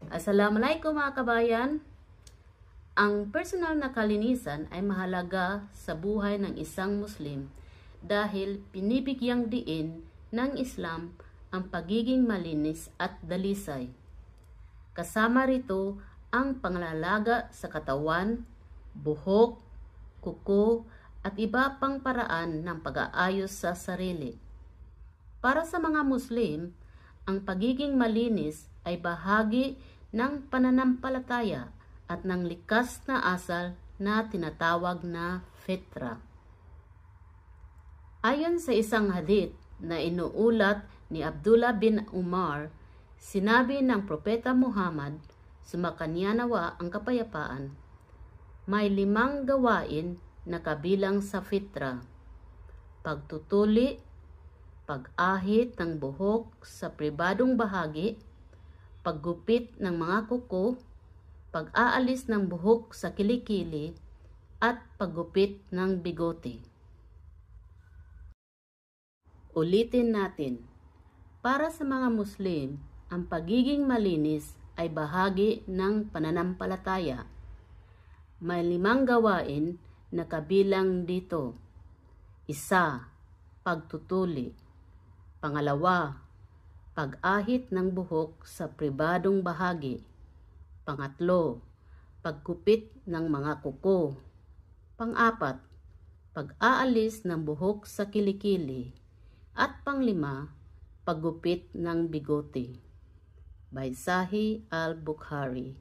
Assalamualaikum mga kabayan. Ang personal na kalinisan ay mahalaga sa buhay ng isang Muslim dahil pinibigyang diin ng Islam ang pagiging malinis at dalisay. Kasama rito ang panglalalaga sa katawan, buhok, kuko at iba pang paraan ng pag-aayos sa sarili. Para sa mga Muslim, ang pagiging malinis ay bahagi ng pananampalataya at ng likas na asal na tinatawag na fitra. Ayon sa isang hadith na inuulat ni Abdullah bin Umar, sinabi ng Propeta Muhammad, sumakanya nawa ang kapayapaan, may 5 gawain na kabilang sa fitra: pagtutuli, pag-ahit ng buhok sa pribadong bahagi, paggupit ng mga kuko, pag-aalis ng buhok sa kilikili, at paggupit ng bigote. Ulitin natin. Para sa mga Muslim, ang pagiging malinis ay bahagi ng pananampalataya. May 5 gawain na kabilang dito. 1. Pagtutuli. 2. Pag-ahit ng buhok sa pribadong bahagi. 3. Paggupit ng mga kuko. 4. Pag-aalis ng buhok sa kilikili. At 5. Paggupit ng bigote. By Sahih al-Bukhari.